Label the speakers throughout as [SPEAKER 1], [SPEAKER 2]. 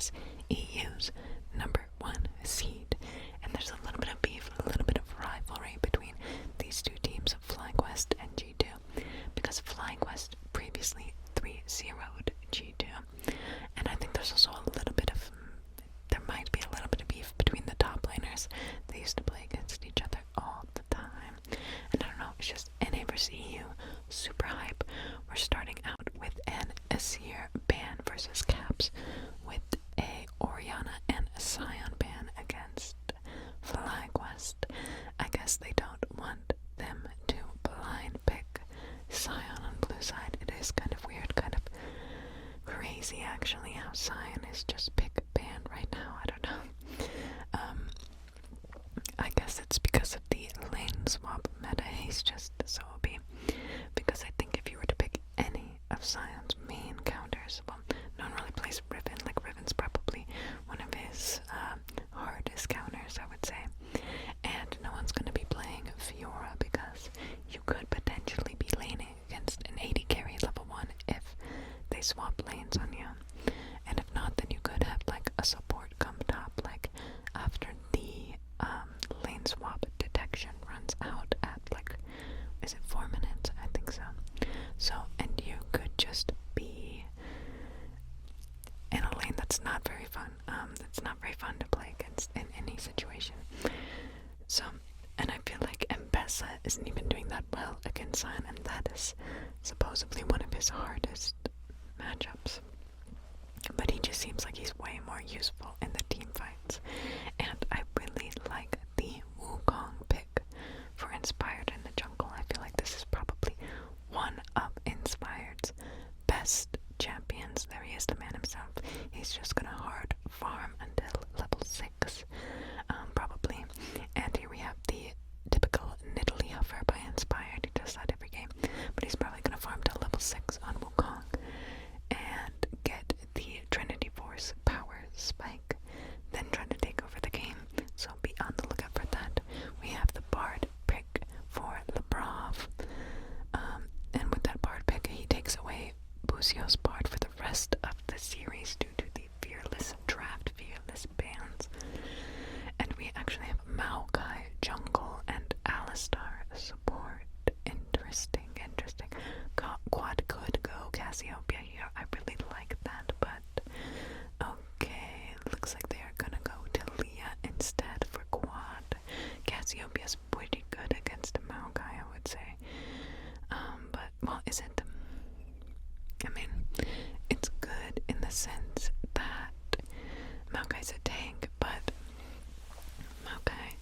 [SPEAKER 1] is EU's #1 seed. And there's a little bit of beef, a little bit of rivalry between these two teams, FlyQuest and G2, because FlyQuest previously 3-0'd G2. And I think there's also there might be a little bit of beef between the top laners. They used to play against each other all the time. And I don't know, it's just NA vs EU, super hype. We're starting out with an Azir ban versus Caps, with a Orianna and a Sion ban against FlyQuest. I guess they don't want them to blind pick Sion on blue side. It is kind of weird, kind of crazy actually, how Sion is just pick ban right now. I don't know. I guess it's because of the lane swap meta. He's just so OP. Because I think if you were to pick any of Sion's main counters, well, no one really plays Riven. Like, Riven's probably one of his hardest counters, I would say. And no one's going to be playing Fiora because you could potentially be laning against an 80 carry level 1 if they swap lanes on you. And if not, then you could have like a support come top, like after the lane swap detection runs out at like, is it 4 minutes? I think so. So, and you could just be in a lane that's not very fun. It's not very fun to play against in any situation. So, and I feel like M-Pesa isn't even doing that well against Sion, and that is supposedly one of his hardest matchups. But he just seems like he's way more useful in the team fights. And I really like the Wukong pick for Inspired in the jungle. I feel like this is probably one of Inspired's best champions. There he is, the man himself. He's just gonna hard farm until level 6, probably. And here we have the typical Nidalee Hover by Inspired. He does that every game. But he's probably gonna farm till level 6 on Wukong and get the Trinity Force power spike, then try to take over the game. So be on the lookout for that. We have the Bard pick for Lebrov. And with that Bard pick, he takes away Busio's Bard for the rest of the series due to the Fearless draft, Fearless bans. And we actually have Maokai jungle and Alistar support. Interesting. Quad could go Cassiopeia here. I really like that, but okay, looks like they are gonna go Talia instead for quad. Cassiopeia's pretty good against Maokai, I would say. But, well, is it? I mean, it's good in the sense that Maokai's a tank, but Maokai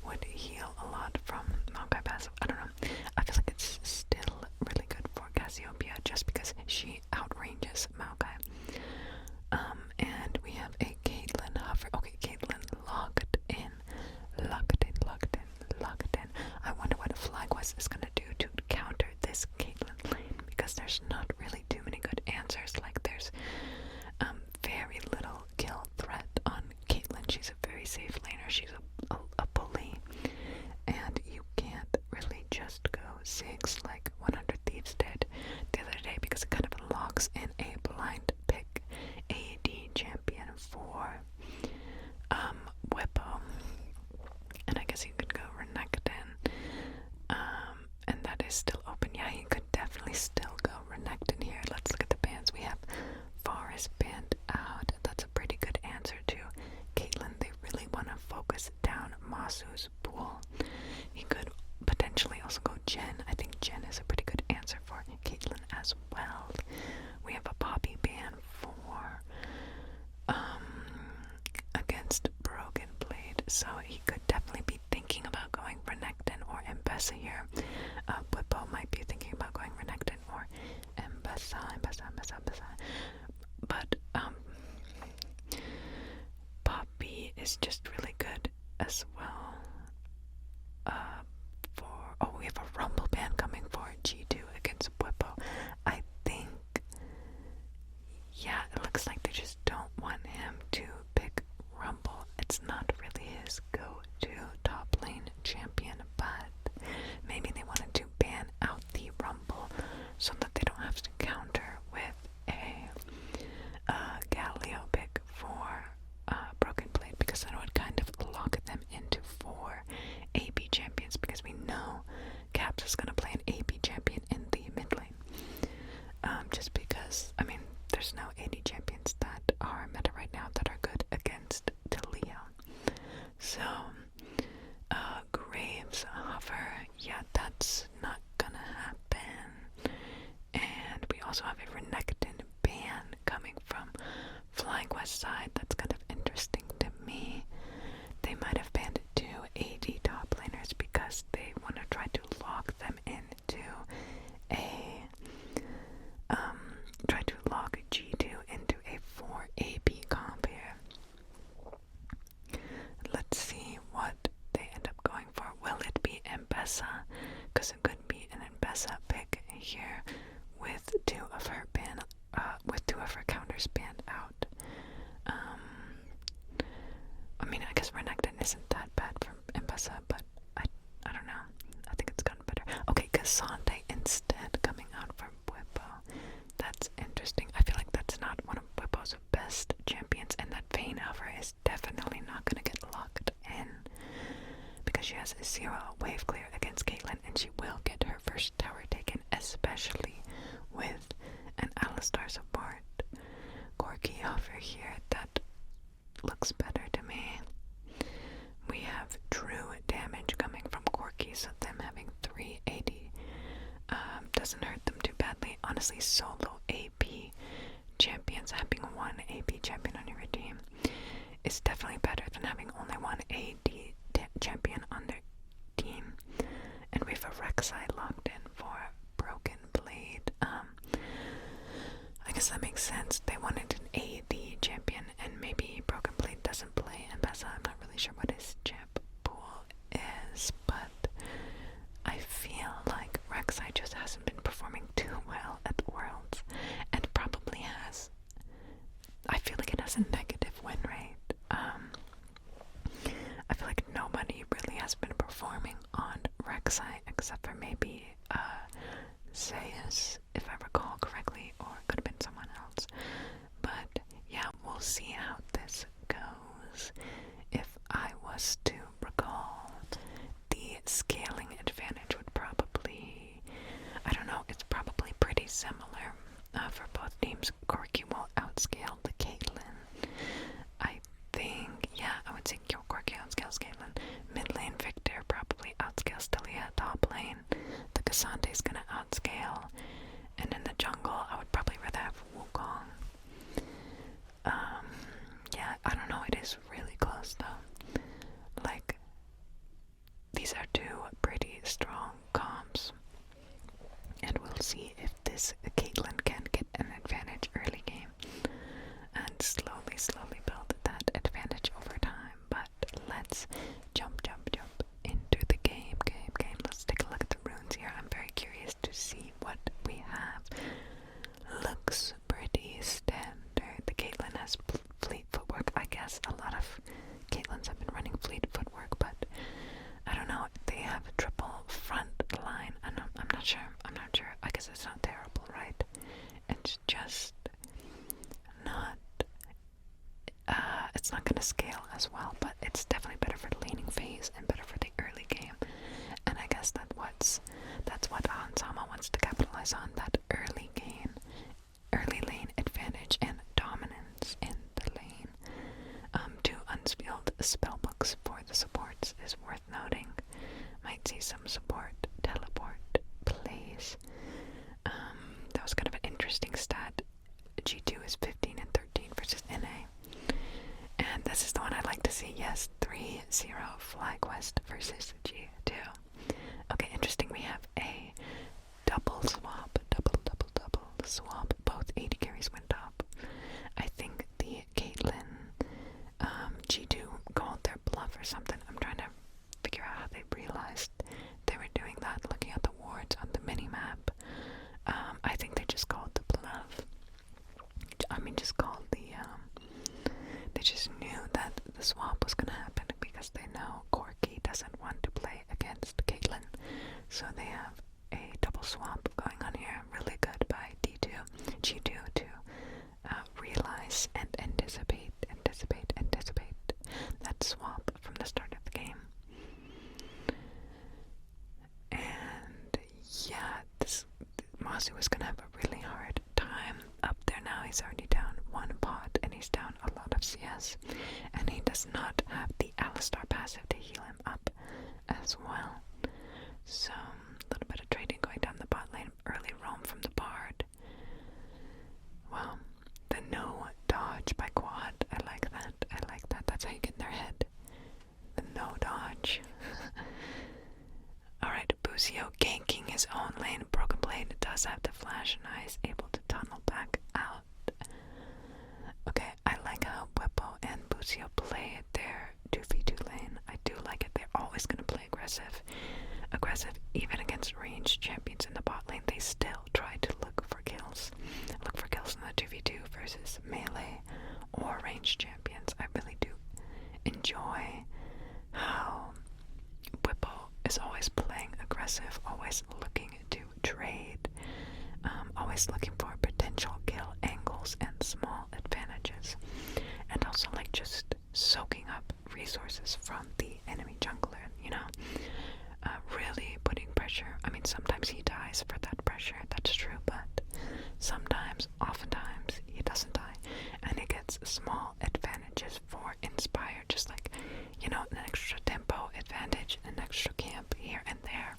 [SPEAKER 1] would heal a lot from Maokai passive. I don't know. I feel like it's still really good for Cassiopeia just because she outranges Maokai. And we have a Caitlyn Hover. Okay, Caitlyn locked in. I wonder what FlyQuest is gonna do to counter this Caitlyn lane, because there's not really too many good answers. Like, there's very little kill threat on Caitlyn. She's a very safe laner. She's a bully, and you can't really just go Ziggs like 100 Thieves did the other day, because it kind of locks in a blind pick AD champion for Whippo. And I guess he could go Renekton. And that is still open. Yeah, he could definitely still go Renekton here. Let's look at the bans. We have Forest banned out. That's a pretty good answer to Caitlyn. They really want to focus down Masu's pool. He could potentially also go Jen. I think Jen is a pretty good answer for Caitlyn as well. We have a Poppy ban for against Broken Blade, so he could definitely be thinking about going Renekton or M-Pesa here. Whippo might be thinking about going Renekton or M-Pesa. But Poppy is just really good as well. We have a Rumble ban coming for G2 against Whippo. I think, yeah, it looks like they just don't want him to pick Rumble. It's not really his go-to top lane champion, but maybe they wanted to ban out the Rumble so that they don't have to counter with a Galio pick for Bessa, but I don't know. I think it's gotten better. Okay, Cassandre instead coming out for Bwipo. That's interesting. I feel like that's not one of Bwipo's best champions, and that Vayne Alpha is definitely not gonna get locked in because she has a 0 wave clear against Caitlyn, and she will get her first tower taken, especially with an Alistar support. Corki over here, that looks better to me. We have true damage coming from Corki, so them having 380 doesn't hurt them too badly. Honestly, solo AP champions, having one AP champion on your team is definitely better than having only one AD champion on their team. And we have a Rek'Sai locked in for Broken Blade. I guess that makes sense. They wanted an AD champion, and maybe Broken Blade doesn't play in Bessa. I'm not really sure what his champ pool is, but I feel like Rek'Sai just hasn't been performing too well at the Worlds, and probably has. I feel like it has a negative win rate. I feel like nobody really has been performing on Rek'Sai except for maybe Zeus, if I recall correctly, or it could have been someone else. But yeah, we'll see how this goes. If I was to recall, the scaling advantage would probably, I don't know, it's probably pretty similar for both teams. Corki will outscale the Caitlyn. I think, yeah, I would say Corki outscales Caitlyn. Mid lane Victor probably outscales Talia. Top lane, the Cassandra's gonna outscale. And in the jungle, I would probably rather have Wukong. Yeah, I don't know, it is really close though. Like, these are two pretty strong comps. And we'll see if this Caitlyn can get an advantage early game and slowly build that advantage over time. But let's jump into the game. Let's take a look at the runes here. I'm very curious to see what we have. Looks pretty standard. The Caitlyn has fleet footwork. I guess a lot of Caitlyns have been running fleet footwork, but I don't know. They have a triple front line. I'm not sure. I guess it's not terrible, right? It's just not. It's not gonna scale as well, but it's definitely better for the laning phase and better for the early game. And I guess that's what Hansama wants to capitalize on, that early lane advantage and dominance in the lane. 2 unspelled spellbooks for the supports is worth noting. Might see some support teleport plays. That was kind of an interesting stat. G2 is 15 and 13 versus NA. And this is the one I'd like to see. Yes, 3-0 FlyQuest versus G2. Okay, interesting. We have a double swap. Double swap. Both 80 carries went up. I think the Caitlyn G2 called their bluff or something. I'm trying to figure out how they realized they were doing that, looking at the wards on the mini-map. I think they just called the bluff. They just knew that the swap was gonna happen because they know Corki doesn't want to play against Caitlyn. So they have a double swap going on here. Really good by G2 to realize and anticipate that swap from the start of the game. And yeah, Mazu is gonna have a really hard time up there now. He's already down 1 pot and he's down a lot of CS, and he does not have the Alistar passive to heal him up as well. So a little bit of trading going down the bot lane. Early roam from the Bard. Wow, the no dodge by Quad. I like that. That's how you get in their head. The no dodge. Alright, Busio ganking his own lane. Broken Blade does have the flash and is able to tunnel back out. Okay, I like how Bwipo and Busio play their 2v2 lane. I do like it. They're always going to play aggressive. Even against ranged champions in the bot lane, they still try to look for kills. Look for kills in the 2v2 versus melee or ranged champions. I really do enjoy how is always playing aggressive, always looking to trade, always looking for potential kill angles and small advantages, and also like just soaking up resources from the enemy jungler, you know, really putting pressure. I mean, sometimes he dies for that pressure, that's true, but sometimes, oftentimes, he doesn't die, and he gets small advantages for Inspire, just like, you know, an extra tempo advantage, an extra camp here and there.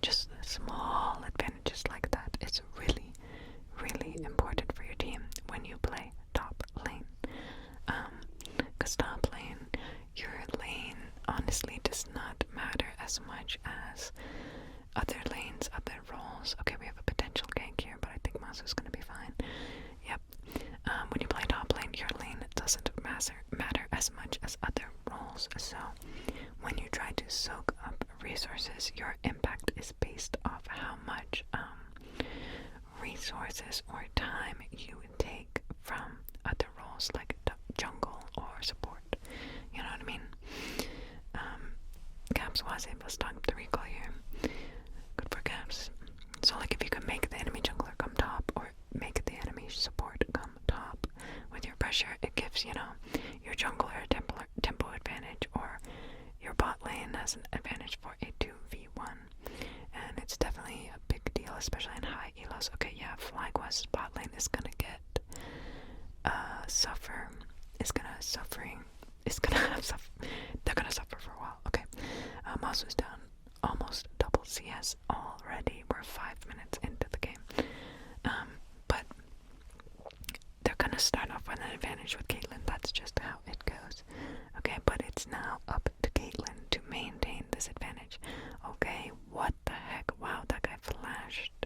[SPEAKER 1] Just small advantages like that. It's really, really important for your team when you play top lane. Because top lane, your lane honestly does not matter as much as other lanes, other roles. Okay, we have a potential gank here, but I think Masu's gonna be fine. Yep. When you play top lane, your lane doesn't matter as much as other roles. So when you try to soak up resources, your impact is based off how much resources or time you take from other roles like jungle or support. You know what I mean? Caps was able to stop the recall here. Good for Caps. So like if you can make the enemy jungler come top or make the enemy support come top with your pressure, it gives, you know, your jungler a tempo advantage, or your bot lane has an advantage for a 2v1. And it's definitely a big deal, especially in high elos. Okay, yeah, FlyQuest's bot lane is gonna get they're gonna suffer for a while. Okay. Masu's down almost double CS already. We're 5 minutes into the game. But they're gonna start off with an advantage with Caitlyn. That's just how it goes. Okay, but it's now up to Caitlyn to maintain this advantage. Okay, what the heck? Wow, that guy flashed.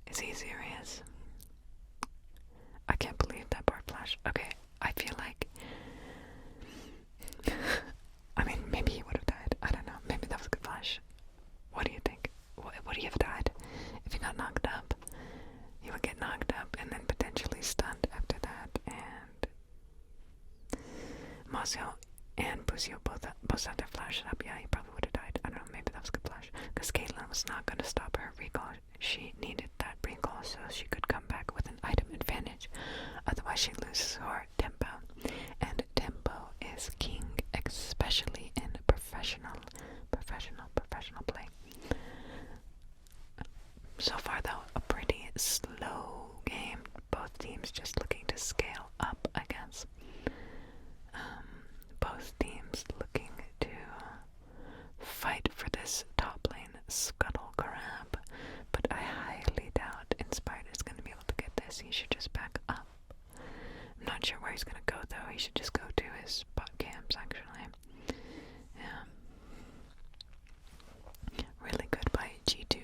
[SPEAKER 1] Is he serious? I can't believe that part flashed. Okay, I feel like I mean, maybe he would have died. I don't know. Maybe that was a good flash. What do you think? Would he have died if he got knocked up? He would get knocked up and then potentially stunned after that. And Masio and Buzio both had their flashes up. Yeah, he probably would have died. I don't know. Maybe that was a good flash. Because Caitlyn was not going to stop her recall. She needed that recall so she could come back with an item advantage. Otherwise, she loses her tempo. And tempo is king, especially in professional play. So far, though, a pretty slow game. Both teams just looking to scale up, I guess. Both teams looking to fight for this top lane scuttle grab. But I highly doubt Inspired is going to be able to get this. He should just back up. I'm not sure where he's going to go, though. He should just go to his bot camps, actually. Yeah. Really good by G2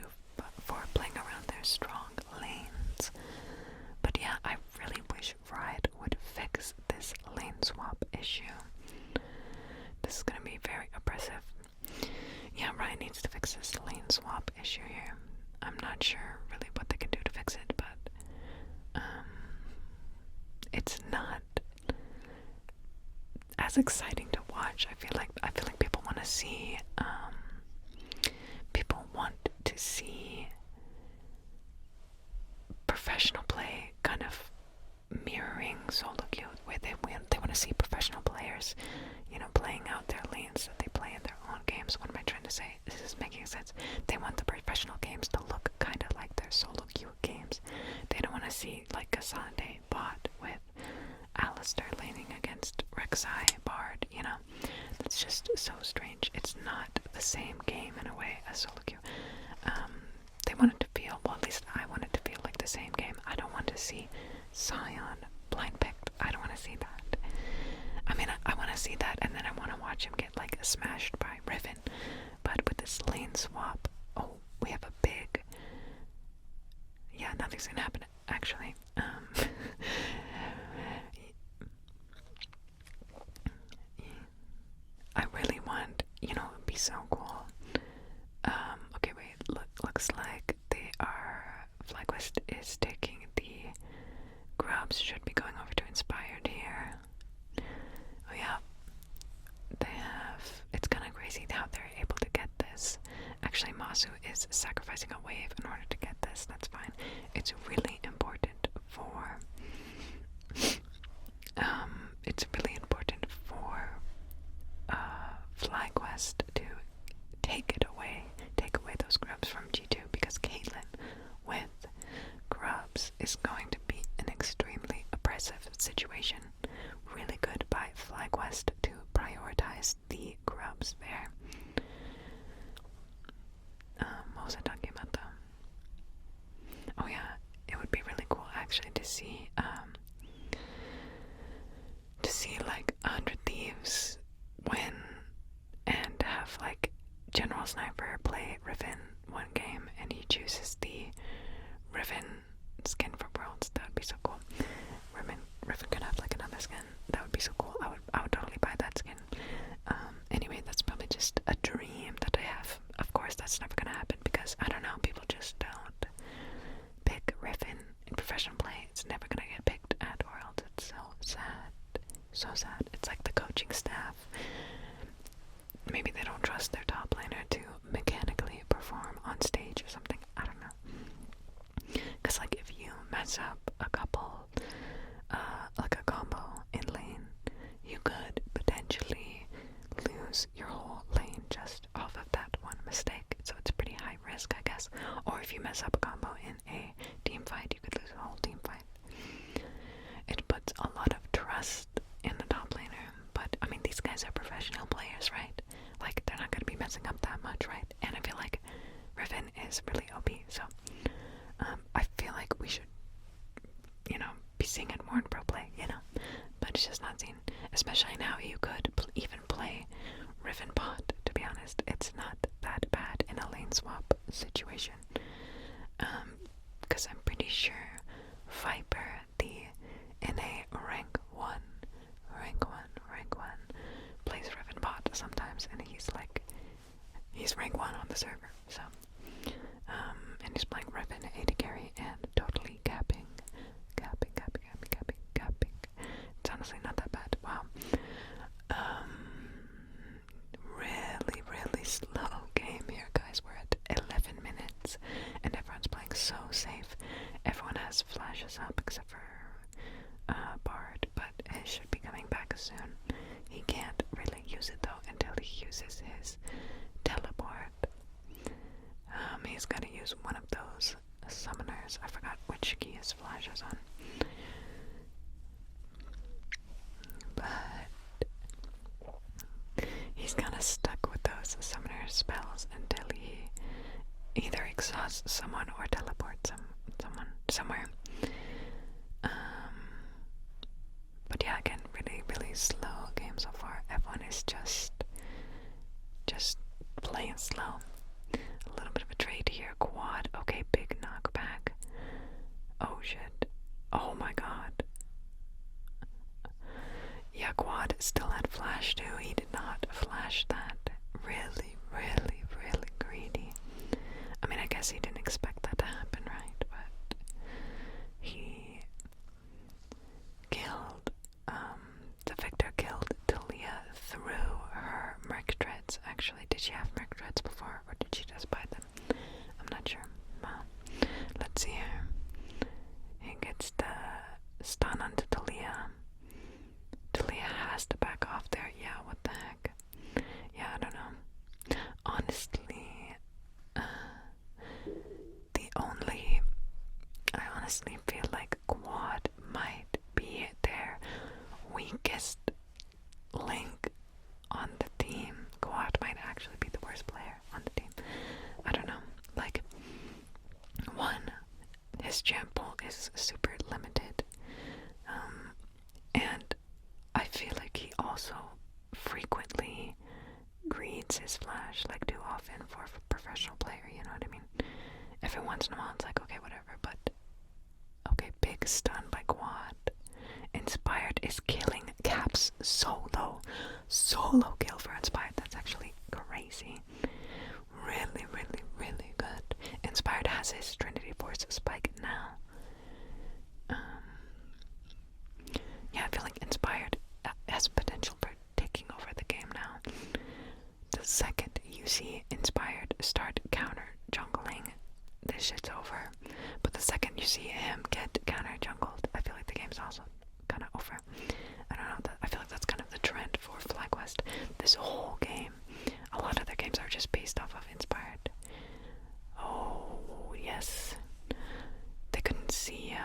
[SPEAKER 1] for playing around their strong lanes. But yeah, I really wish Riot would fix this lane swap issue. This is going to be very oppressive. Yeah, Riot needs to fix this lane swap issue here. I'm not sure really what they can do to fix it, but it's not as exciting to watch. I feel like people want to see professional play kind of mirroring solo queue, where they want to see professional players, you know, playing out their lanes that they play in their own games. What am I trying to say? This is making sense. They want the professional games to look kind of like their solo queue games. They don't want to see like Cassandre bot with Alistair laning against Rek'Sai Bard, you know. That's just so strange. It's not the same game in a way as solo queue. They want it to feel, well, at least I want it to feel like the same game. I don't want to see Sion blind picked. I don't want to see that. I mean, I want to see that, and then I want to watch him get like smashed by Riven. But with this lane swap, oh, we have a big, yeah, nothing's gonna happen actually. I really want, you know, it'd be so cool. Okay, wait, looks like FlyQuest is taking the grubs, should be going over to Inspired here. Oh yeah, they have, it's kind of great Masu is sacrificing a wave in order to get this. That's fine. It's really important for FlyQuest to take away those grubs from G2, because Caitlyn with grubs is going to be an extremely oppressive situation. Really good by FlyQuest to prioritize the grubs there. What was I talking about though? Oh yeah, it would be really cool actually to see like 100 Thieves win and have like General Sniper play Riven one game and he chooses the Riven skin for Worlds. That would be so cool. Riven could have like another skin. That would be so cool. I would totally buy that skin. Anyway, that's probably just a dream that I have. Of course, that's never gonna happen because I don't know. People just don't pick Riven in professional play. It's never gonna get picked at Worlds. It's so sad. So sad. It's like the coaching staff. Maybe they don't trust their top laner to mechanically perform on stage or something. I don't know. Because like if you mess up a couple, like a combo in lane, you could potentially lose your whole lane just off of that one mistake. So it's pretty high risk, I guess. Or if you mess up a combo in a team fight, you could lose a whole team fight. It puts a lot of trust in the top laner, but I mean these guys are professional players, right? Like they're not gonna be messing up that much, right? And I feel like Riven is really OP, so I feel like we should, you know, be seeing it more in pro play, you know, but it's just not seen. Especially now, you could even play Riven bot. To be honest, it's not that bad in a lane swap situation, because I'm pretty sure Viper, in a rank 1, plays Riven bot sometimes, and he's rank 1 on the server, so, and he's playing Riven AD carry and totally capping. It's honestly not that bad. Wow. Really slow game here, guys. We're at 11 minutes, and everyone's playing so safe. Everyone has flashes up except for Bard, but he should be coming back soon. He can't really use it though until he uses his teleport. He's gonna use one of those summoners. I forgot which key his flash is on. But he's kinda stuck with those summoner spells until he either exhausts someone or teleports someone somewhere. But yeah, again, really slow game so far. Everyone is just playing slow. A little bit of a trade here. Quad. Okay, big knockback. Oh shit. Oh my god. Yeah, Quad still had flash too. He did not flash that. Really greedy. I mean, I guess he didn't expect that to happen, right? But he killed, the Victor killed Talia through her Merc Dreads. Actually, did she have Merc Dreads before, or did she just buy them? I'm not sure. Well, let's see here. He gets the stun onto Talia. Talia has to back off there. Yeah, what the heck? Yeah, I don't know. Honestly, I honestly feel like Quad might be their weakest link on the team. Quad might actually be the worst player on the team. I don't know. Like, one, his jump pool is super limited. And I feel like he also frequently greeds his flash, like too often for a professional player, you know what I mean? Every once in a while it's like, okay, whatever, but okay, big stun by Quad. Inspired is killing Caps solo kill for Inspired. That's actually crazy. Really good. Inspired has his Trinity Force spike now. Yeah, I feel like Inspired has potential for taking over the game now. The second you see Inspired start counter this shit's over. But the second you see him get counter jungled, I feel like the game's also kind of over. I don't know, I feel like that's kind of the trend for FlyQuest. This whole game, a lot of their games are just based off of Inspired. Oh, yes. They couldn't see,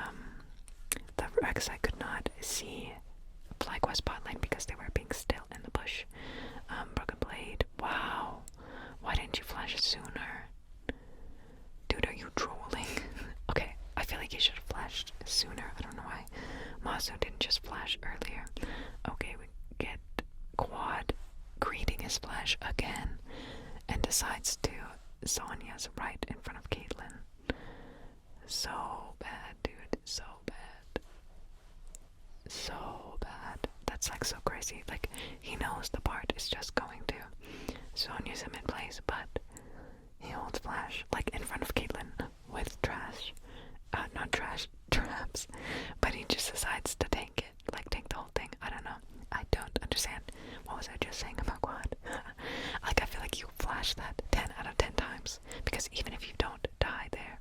[SPEAKER 1] the Rek'Sai could not see FlyQuest bot lane because they were being still in the bush. Broken Blade, wow. Why didn't you flash sooner? Dude, are you trolling? Okay, I feel like he should have flashed sooner. I don't know why Mazu didn't just flash earlier. Okay, we get Quad greeting his flash again and decides to Sonya's right in front of Caitlyn. So bad, dude. So bad. So bad. That's like so crazy. Like, he knows the part is just going to Sonya's him in place, but he holds flash like in front of Caitlyn with trash. Not trash, traps. But he just decides to tank it. Like, tank the whole thing. I don't know. I don't understand. What was I just saying about Quad? Like, I feel like you flash that 10 out of 10 times. Because even if you don't die there,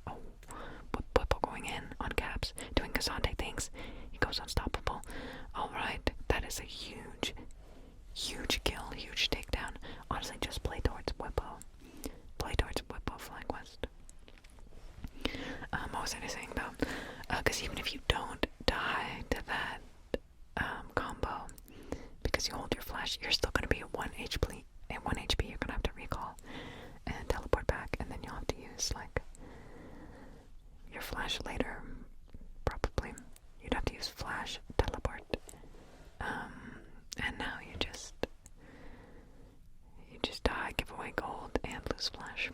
[SPEAKER 1] Whipple going in on caps, doing Kazante things, he goes unstoppable. Alright, that is a huge kill, huge takedown. Honestly, just play towards Whipple. Play towards Whipple, FlyQuest. What was I saying though? Because even if you don't die to that combo, because you hold your flash, you're still going to be at 1 HP. At 1 HP, you're going to have to recall and teleport back, and then you'll have to use, like, your flash later. Probably. You'd have to use flash, teleport. And now you just die, give away gold, and lose flash.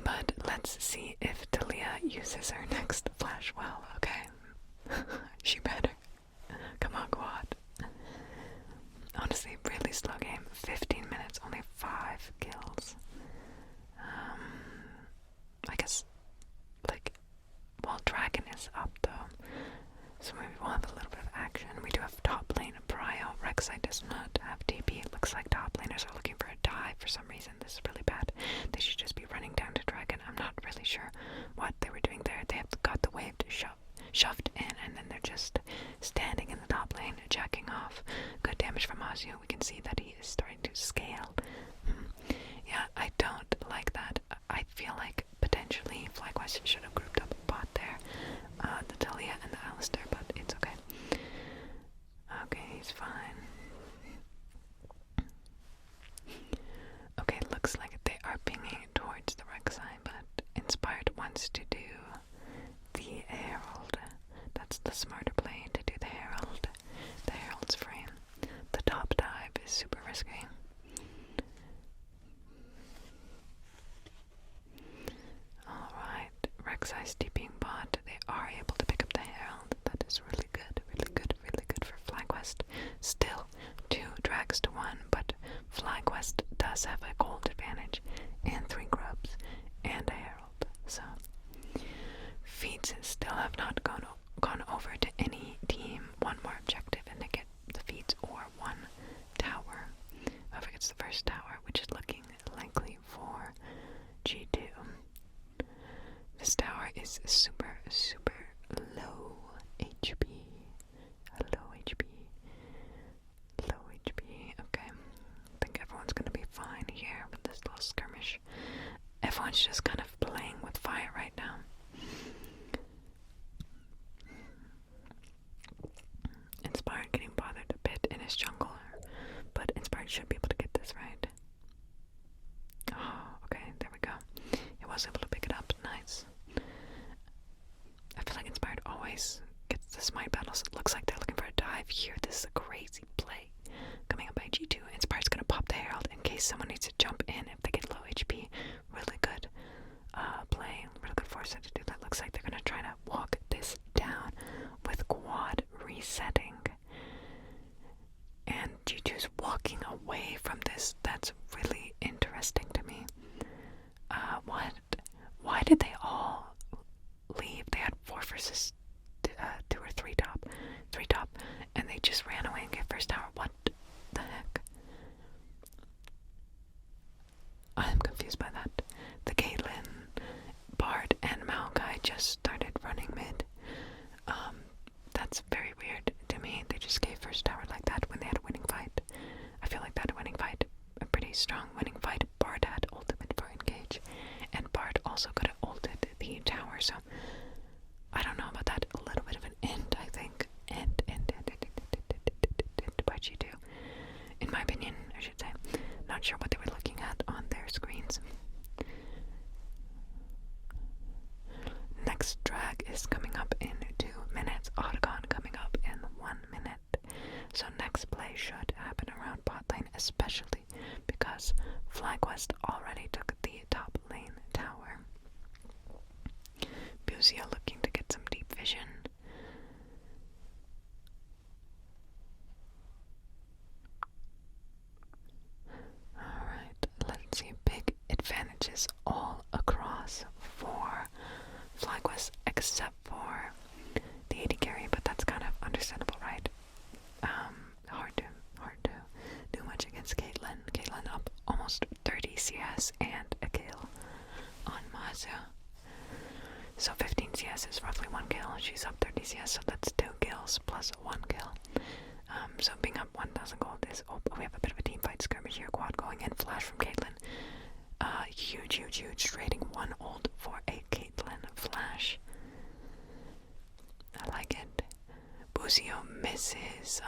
[SPEAKER 1] But let's see if Talia uses her next flash well, okay? She better. Come on, Quad. Honestly, really slow game. 15 minutes, only 5 kills. I guess, like, well, Dragon is up though, so maybe we'll have a little bit of action. We do have top lane Prio. Rek'Sai does not have TP. It looks like top laners are looking for a dive for some reason. This is really bad. They should just be running down to Dragon. I'm not really sure what they were doing there. They have got the wave to shoved in, and then they're just standing in the top lane, jacking off. Good damage from Mazu. We can see that he is starting to scale. Yeah, I don't like that. I feel like potentially FlyQuest should have grouped up a bot there. The Talia and the Alistar, but it's okay. Okay, he's fine. Okay, looks like they are pinging towards the Rek'Sai, but Inspired wants to do the Herald. That's the smarter play, to do the Herald. The Herald's free. The top dive is super risky. Alright, Rek'Sai's TPing bot. They are able to pick up the Herald. That is really good, really good, really good for FlyQuest. Still 2 drags to 1, but FlyQuest does have a gold advantage and 3 grubs and a Herald. So feats still have not gone over to any team. One more objective and they get the feats or 1 tower. Whoever gets the first tower, which is looking likely for G2. This tower is super, super low HP. Low HP. Low HP. Okay. I think everyone's gonna be fine here with this little skirmish. Everyone's just kind of playing with fire right now. Inspired getting bothered a bit in his jungle, but Inspired should be able to get this right. Oh, okay, there we go. He was able to pick it up. Nice. I feel like Inspired always gets the smite battles. It looks like they're looking for a dive here. This is a crazy play coming up by G2. Inspired's gonna pop the Herald in case someone needs to jump in if they get low HP. Really good play. Really good foresight to do that. Looks like they're gonna try to walk this down with Quad resetting. And G2's walking away from this. That's really interesting to me. What? Why did they all leave? They had 4 versus 2 or 3 top. 3 top. And they just ran away and get first tower. What the heck? I'm confused by that. The Caitlyn a first tower like that when they had a winning fight. I feel like that winning fight, a pretty strong winning fight. Bard had ultimate for engage, and Bard also could have ulted the tower, so I don't know about that. A little bit of an end, I think. End by G2. In my opinion, I should say. Not sure what they were looking at on their screens. Next drag is coming up in 2 minutes. Autogon coming up in 1 minute. So next play should happen around bot lane, especially because FlyQuest already took the top lane tower. Buzio looking to get some deep vision. Alright, let's see. Big advantages all across for FlyQuest except for the AD carry, but that's kind of understandable, right? Hard to do much against Caitlyn. Caitlyn up almost 30 CS and a kill on Mazu. So 15 CS is roughly 1 kill. She's up 30 CS, so that's 2 kills plus 1 kill. So being up 1,000 gold is... Oh, we have a bit of a team fight skirmish here. Quad going in. Flash from Caitlyn. Huge. Trading 1 ult for a Caitlyn flash. I like it. Buzio misses...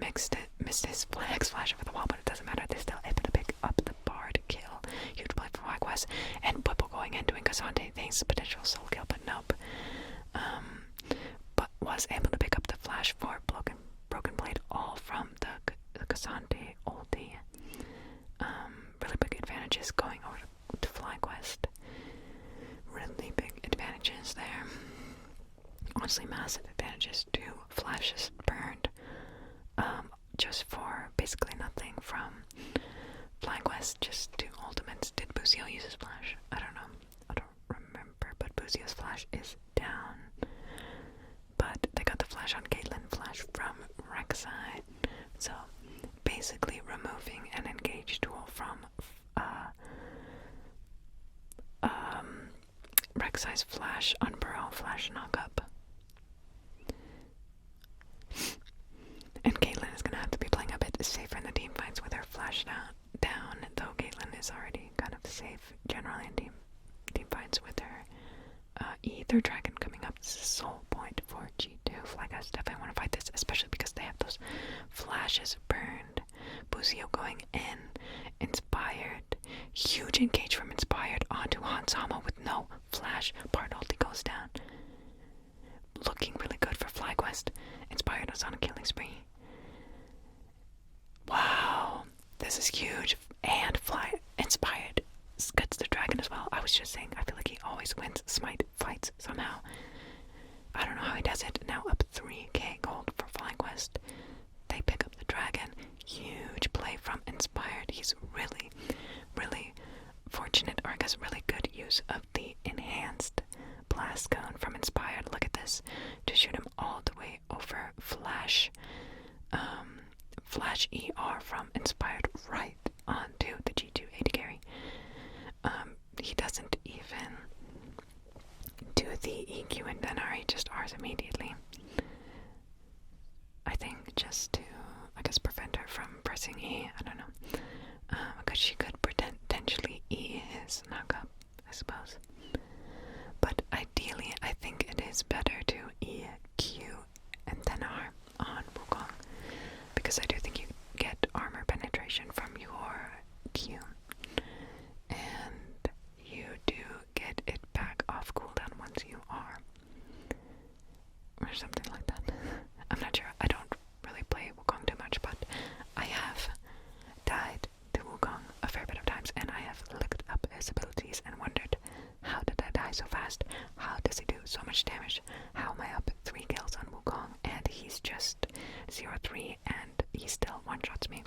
[SPEAKER 1] missed his flash over the wall, but it doesn't matter. They're still able to pick up the Bard kill. Huge play for FlyQuest. And Whipple going in, doing Cassandre things, potential soul kill, but nope. But was able to pick up the flash for Broken Blade, all from the Cassandre ulti. Really big advantages going over to FlyQuest. Really big advantages there. Honestly, massive advantages. 2 flashes burned. Just for basically nothing from FlyQuest. Just 2 ultimates. Did Buzio use his flash? I don't know. I don't remember, but Buzio's flash is down. But they got the flash on Caitlyn, flash from Rek'Sai. So basically removing an engage tool from Rek'Sai's flash on Burrow, flash knockup. And Caitlyn is going to have to be playing a bit safer in the team fights with her flash down, though Caitlyn is already kind of safe generally in team fights with her Ether Dragon coming up. This is sole point for G2. FlyQuest definitely want to fight this, especially because they have those flashes burned. Buzio going in. Inspired. Huge engage from Inspired onto Hansama with no flash. Part ulti goes down. Looking really good for FlyQuest. Inspired was on a killing spree. Wow. This is huge. And Inspired gets the dragon as well. I was just saying, I feel like he always wins Smite fights somehow. I don't know how he does it. Now up 3k gold for FlyQuest. They pick up the dragon. Huge play from Inspired. He's really, really fortunate, or I guess really good use of the enhanced blast cone from Inspired. Look at this. To shoot him all the way over Flash. Flash ER from Inspired right onto the G2 AD carry. He doesn't even do the EQ and then he just Rs immediately. I think just to, I guess, prevent her from pressing E. I don't know. Because she could potentially E his knockup, I suppose. But ideally, I think it is better to EQ and then R on Wukong. Because I do think you get armor penetration from your Q. And you do get it back off cooldown once you are. Or something like that. I'm not sure. I don't really play Wukong too much, but I have died to Wukong a fair bit of times, and I have looked up his abilities and wondered, how did I die so fast? How does he do so much damage? How am I up 3 kills on Wukong, and he's just 0-3, and he still one-shots me?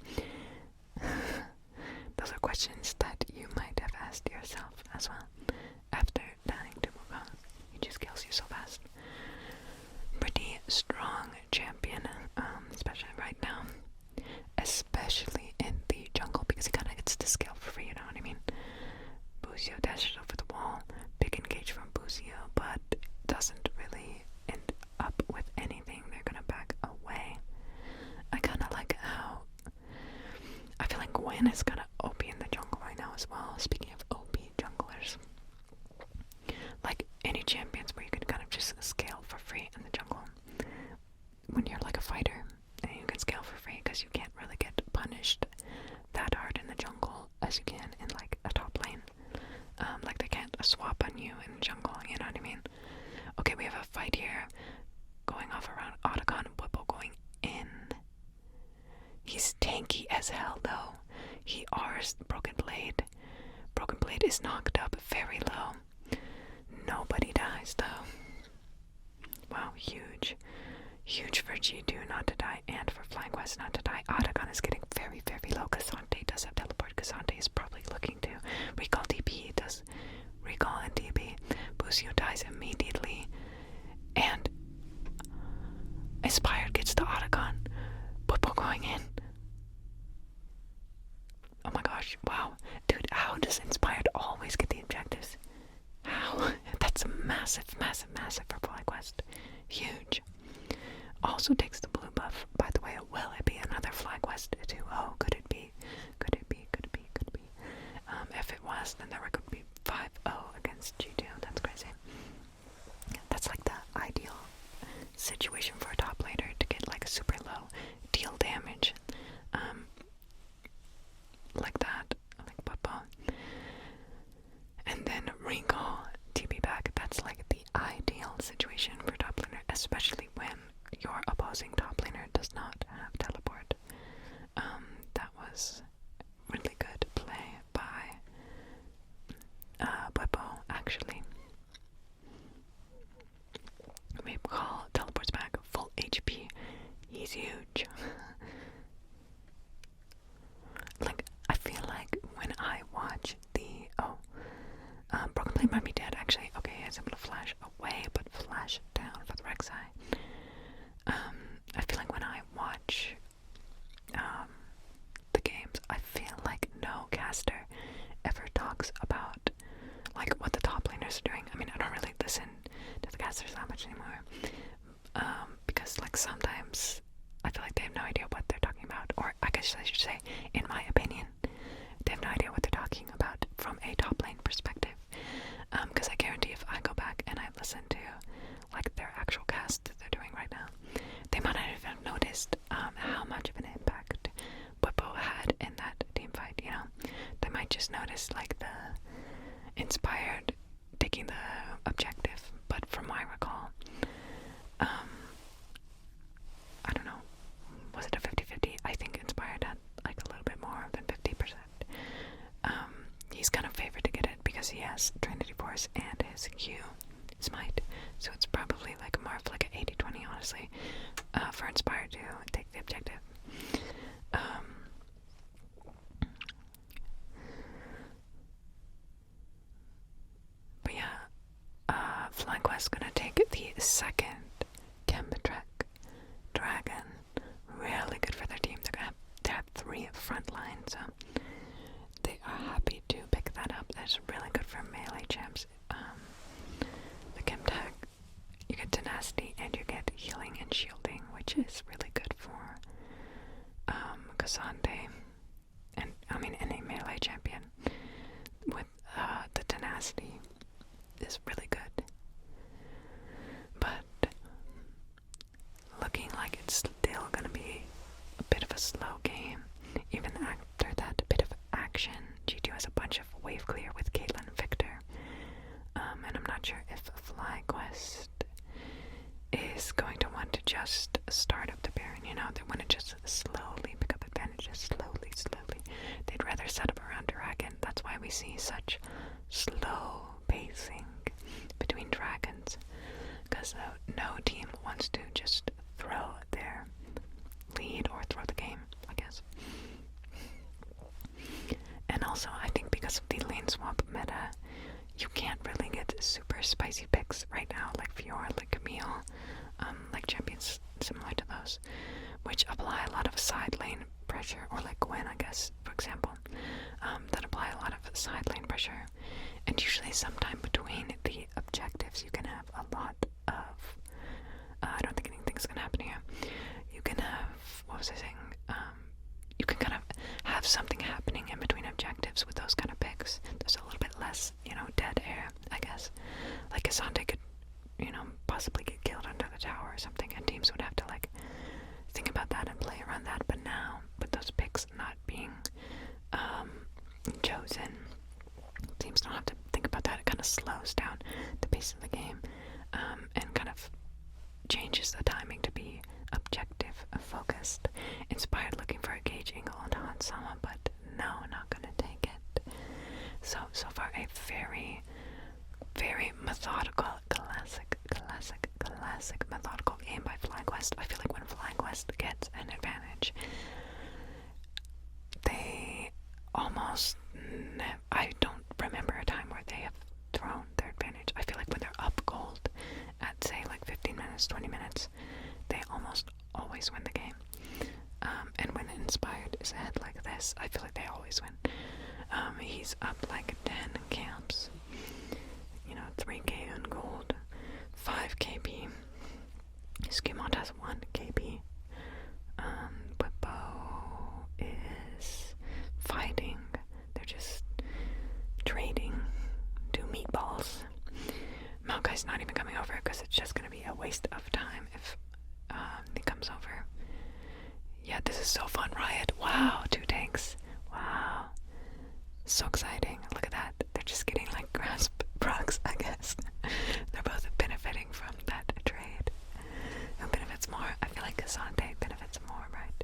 [SPEAKER 1] Those are questions that you might have asked yourself as well. After dying to Wukong, he just kills you so fast. Pretty strong champion, especially right now. Especially in the jungle, because he kind of gets to scale for free, you know what I mean? Buzio dashes over the wall. Big engage from Buzio, but doesn't really end up with anything. They're gonna back away. Gwen is kind of OP in the jungle right now as well. Speaking of OP junglers, like any champions where you can kind of just scale for free in the jungle when you're like a fighter, and you can scale for free because you can't really get punished that hard in the jungle as you can in like a top lane. Like they can't swap on you in the jungle, you know what I mean? Okay, we have a fight here going off around Otacon. Whipple going in. He's tanky as hell though. He R's Broken Blade. Broken Blade is knocked up very low. Nobody dies though. Wow, huge. Huge for G2 not to die and for FlyQuest not to die. Otacon is getting very, very low. Cassante does have teleport. Cassante is probably looking to recall DP. Does recall and DP. Busio dies immediately. And Inspired gets the Otacon. Whipple going in. Oh my gosh, wow. Dude, how does Inspired always get the objectives? How? That's massive, massive, massive for FlyQuest. Huge. Also takes the blue buff. By the way, will it be another FlyQuest 2-0? Could it be? Could it be? Could it be? Could it be? If it was, then there could be 5-0 against G2. That's crazy. That's like the ideal situation for a top laner to get like a super low deal damage. Like that. Like Papa. And then recall TP back. That's like the ideal situation for top laner, especially when your opposing top laner does not have teleport. That was really good play by Bwipo, actually. We call teleports back full HP. He's huge. Like, I feel like when I watch the Broken Blade might be dead actually. Okay, I was able to flash away, but flash down for the Rek'Sai. I feel like when I watch the games, I feel like no caster ever talks about like what the top laners are doing. I mean, I don't really listen to the casters that much anymore, because like sometimes I feel like they have no idea what they're talking about, or I guess I should say, in my opinion, they have no idea what they're talking about from a top lane perspective. Because I guarantee if I go back and I listen to like their actual cast that they're doing right now, they might not even have noticed how much of an impact Bwipo had in that team fight, you know? They might just notice like the Inspired taking the objective, but from my recall, I don't know, was it a 50-50? I think Inspired had like a little bit more than 50%. He's kind of favored to get it because he has Trinity Force and his Q Smite, so it's probably like more of like an 80-20 honestly, for Inspired to take the objective. But yeah, FlyQuest gonna take the second Chemtrek Dragon. Really good for their team. They're gonna have to have 3 frontline, so they are happy to pick that up. That's really good for melee champs. The Chemtech, you get tenacity and you get healing and shielding, which is really good for Cassante, and I mean any melee champion with the tenacity is really good. But looking like it's still gonna be a bit of a slow game, even after that bit of action. G2 has a bunch of wave clear with Caitlyn and Victor, and I'm not sure if FlyQuest is going to want to just start up the Baron, you know, they want to just slowly pick up advantages, slowly. They'd rather set up around Dragon. That's why we see such slow pacing between dragons, because no team wants to just throw their lead or throw the game, I guess. And also, I think because of the lane swap meta, you can't really get super spicy picks right now, like Fiora, like Camille, like champions similar to those, which apply a lot of side lane pressure, or like Gwen, I guess, for example, that apply a lot of side lane pressure, and usually sometime between the objectives you can have a lot of, I don't think anything's gonna happen here, you can have, what was I saying, you can kind of have have something happening in between objectives with those kind of picks. There's a little bit less, dead air, I guess. Like Asante could, possibly get killed under the tower or something, and teams would have to, like, think about that and play around that. But now, with those picks not being chosen, teams don't have to think about that. It kind of slows down the pace of the game, and kind of changes the timing to be objective, focused, inspired, looking for a gauge angle onto Hansama, but no, not gonna take it. So far a very, very methodical, classic methodical game by FlyQuest. I feel like when FlyQuest gets an advantage, they almost I don't remember a time where they have thrown their advantage. I feel like when they're up gold at, say, like 15 minutes, 20 minutes, they almost always win the game. And when Inspired is ahead like this, I feel like they always win. He's up like 10 camps, 3k on gold, 5 KP. Skimont has 1 KP. Whippo is fighting. They're just trading 2 meatballs. Maokai's not even coming over because it's just going to be a waste of time if he comes over. Yeah, this is so fun. Riot. Wow, 2 tanks. Wow. So exciting. Look at that. They're just getting like grasp procs, I guess. They're both benefiting from that trade. Who benefits more? I feel like Asante benefits more, right?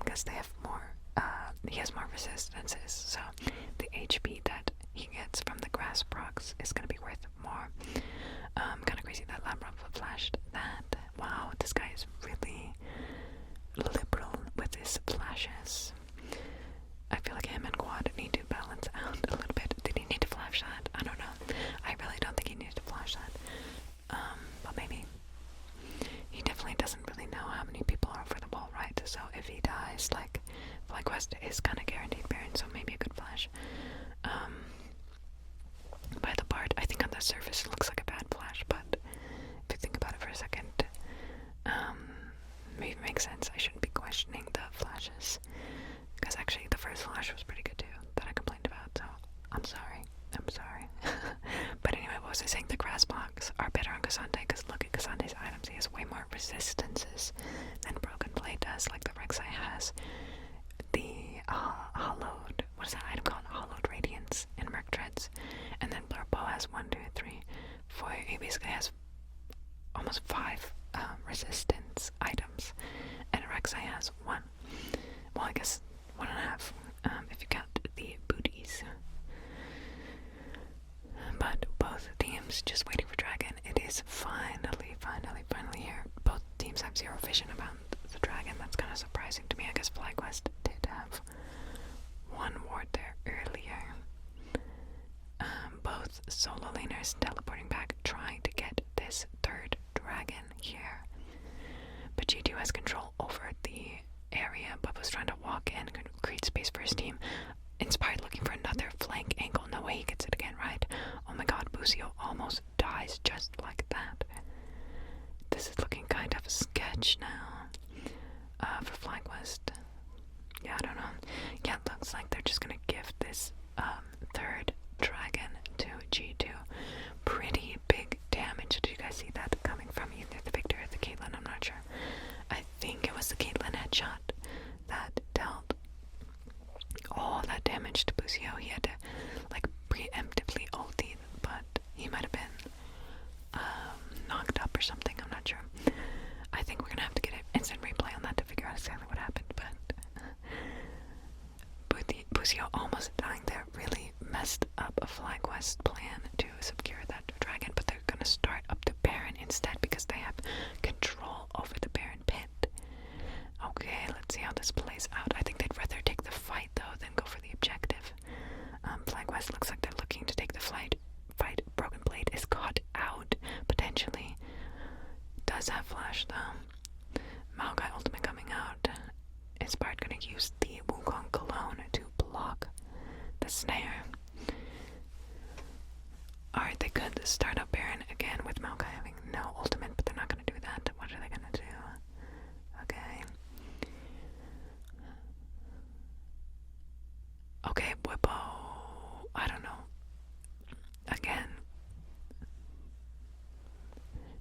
[SPEAKER 1] Because they have more, he has more resistances, so the HP that he gets from the grass procs is going to be worth more. Kind of crazy that Labrov flashed that. Wow, this guy is really liberal with his flashes. I feel like him and Quad need to balance out a little bit. Did he need to flash that? I don't know. I really don't think he needed to flash that. But maybe. He definitely doesn't really know how many people are over the wall, right? So if he dies, like, FlyQuest is kind of guaranteed Baron, so maybe a good flash. By the part, I think on the surface it looks like a bad flash, but if you think about it for a second, maybe it makes sense. I shouldn't be questioning the flashes, because actually the first flash was pretty good too, that I complained about, so I'm sorry. But anyway, what was I saying? The grass blocks are better on Cassante, because look at Cassante's items. He has way more resistances than Broken Blade does, like the Rek'Sai has. The hollowed, what is that item called? Hollowed Radiance in Merc Treads. And then Blurbo has 1, 2, 3, 4. He basically has almost 5 resistance items. And Rek'Sai has 1. Well, I guess 1.5, if you count the booties. But both teams just waiting for Dragon. It is finally here. Both teams have 0 vision about the Dragon. That's kind of surprising to me. I guess FlyQuest did have 1 ward there earlier. Both solo laners teleporting back, trying to get this 3rd Dragon here. But G2 has control over the area, but was trying to walk in, create space for his team. Inspired looking for another flank angle. No way he gets it again, right? Oh my god, Busio almost dies just like that. This is looking kind of sketch now for FlyQuest. Yeah, I don't know. Yeah, it looks like they're just gonna give this 3rd Dragon to G2. Pretty big damage. Did you guys see that coming from either the Victor or the Caitlyn? I'm not sure. I think it was the Caitlyn headshot that dealt all that damage to Busio. He had to like preemptively ulti, but he might have been knocked up or something. I'm not sure. I think we're gonna have to get an instant replay on that to figure out exactly what happened, but Busio almost dying there really messed up a FlyQuest plan to secure that Dragon, but they're gonna start up the Baron instead because they have control over the Baron pit. Okay, let's see how this plays out. I think they'd rather take the fight though than go for the objective. FlyQuest looks like they're looking to take the fight. Broken Blade is caught out potentially. Does have flash though. Maokai ultimate coming out. Inspired gonna use the Wukong Cologne to block the snare. Alright, they could start up Baron again with Maokai having no ultimate, but they're not gonna do that. What are they gonna do? Okay. Okay, Whippo. I don't know. Again,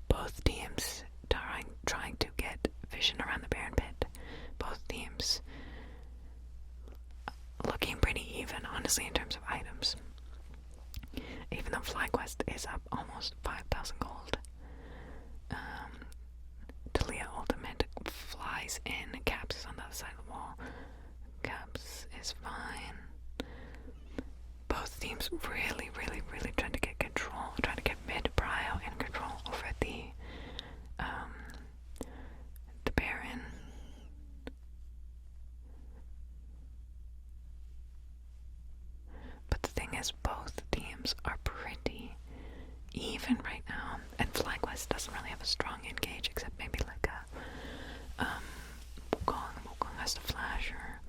[SPEAKER 1] both teams trying to get vision around the Baron pit. Both teams looking pretty even, honestly, in terms of items. Even though FlyQuest is up almost 5,000 gold. Talia ultimate flies in. Caps is on the other side of the wall. Caps is fine. Both teams really trying to get control, trying to get mid-prio in control over the Baron. But the thing is, both teams are pretty even right now, and FlyQuest doesn't really have a strong engage, except maybe like a Wukong has to flash, or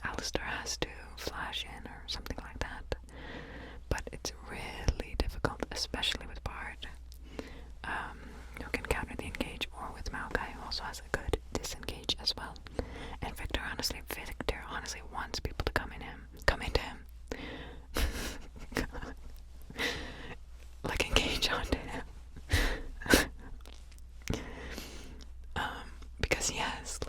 [SPEAKER 1] Alistair has to flash in, or something like that. But it's really difficult, especially with Bard, who can counter the engage, or with Maokai, who also has a good disengage as well. And Victor honestly wants people to come into him. Like engage onto him. Because he's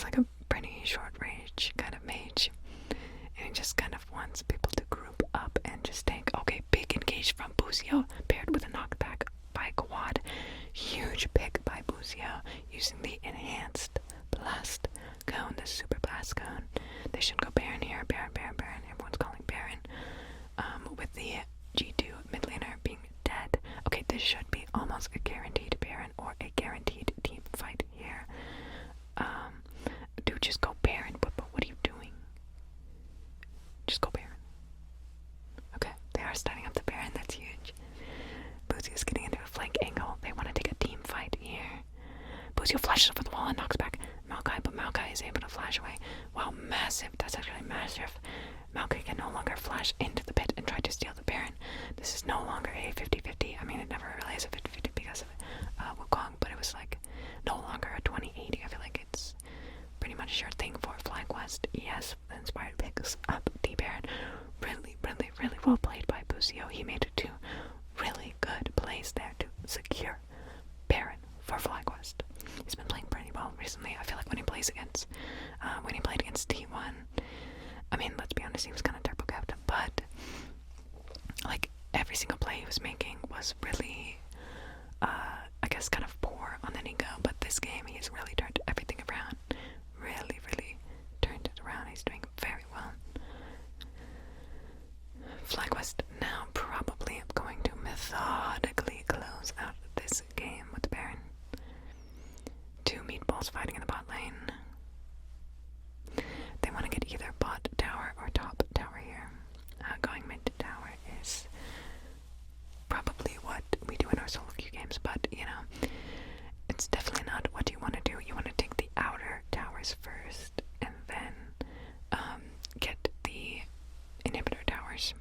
[SPEAKER 1] like a pretty short range kind of mage. And he just kind of wants people to group up and just think, okay, big engage from Buzio paired with a knockback by Quad. Huge pick by Buzio using the enhanced blast cone, the super blast cone. They should go Baron here. Baron. Everyone's calling Baron. With the G2 mid laner being dead. Okay, this should be almost a guaranteed Baron or a guaranteed team fight here. Dude, just go Baron. But what are you doing? Just go Baron. Okay, they are starting up the Baron. That's huge. Buzio's getting into a flank angle. They want to take a team fight here. Buzio flashes over the wall and knocks back Maokai, but Maokai is able to flash away. Wow, massive. That's actually massive. Maokai can no longer flash into the pit and try to steal the Baron. This is no longer a 50-50. I mean, it never really is a 50-50 because of Wukong, but it was like no longer a 20-80. I feel like it's pretty much a sure thing for FlyQuest. Yes, the Inspired picks up the Baron. Really well played by Buzio. He made 2 really good plays there to secure Baron for FlyQuest. He's been playing pretty well recently. I feel like when he played against T1, I mean, let's be honest, he was kind of turbo capped, but like every single play he was making was really, I guess, kind of poor on the Nico. But this game, he's really turned everything around. Really turned it around. He's doing very well. FlyQuest now probably going to methodically close out this game with the Baron. 2 meatballs fighting in the bot lane. They want to get either bot tower or top tower here. Going mid tower is probably what we do in our solo queue games, but it's definitely not what you want to do. You want to take the outer towers first and then get the inhibitor towers.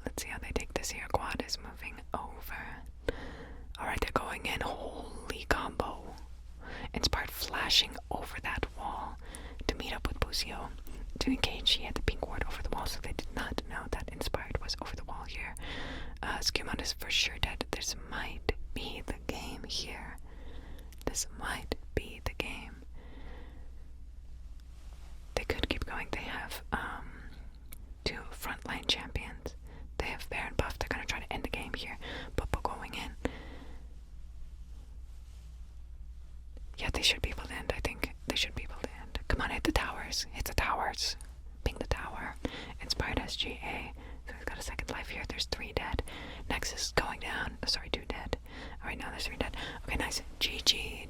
[SPEAKER 1] Let's see how they take this here. Quad is moving over. Alright, they're going in. Holy combo. Inspired flashing over that wall to meet up with Buzio to engage. He had the pink ward over the wall, so they did not know that Inspired was over the wall here. Skirmishes is for sure dead. This might be the game here. This might be the game. They could keep going. They have 2 frontline champions. They have Baron buff. They're gonna try to end the game here. But going in. Yeah, they should be able to end. I think they should be able to end. Come on, hit the towers. Hit the towers. Ping the tower. Inspired SGA. So he's got a second life here. There's 3 dead. Nexus is going down. Oh, sorry, 2 dead. Alright, now there's 3 dead. Okay, nice. GG.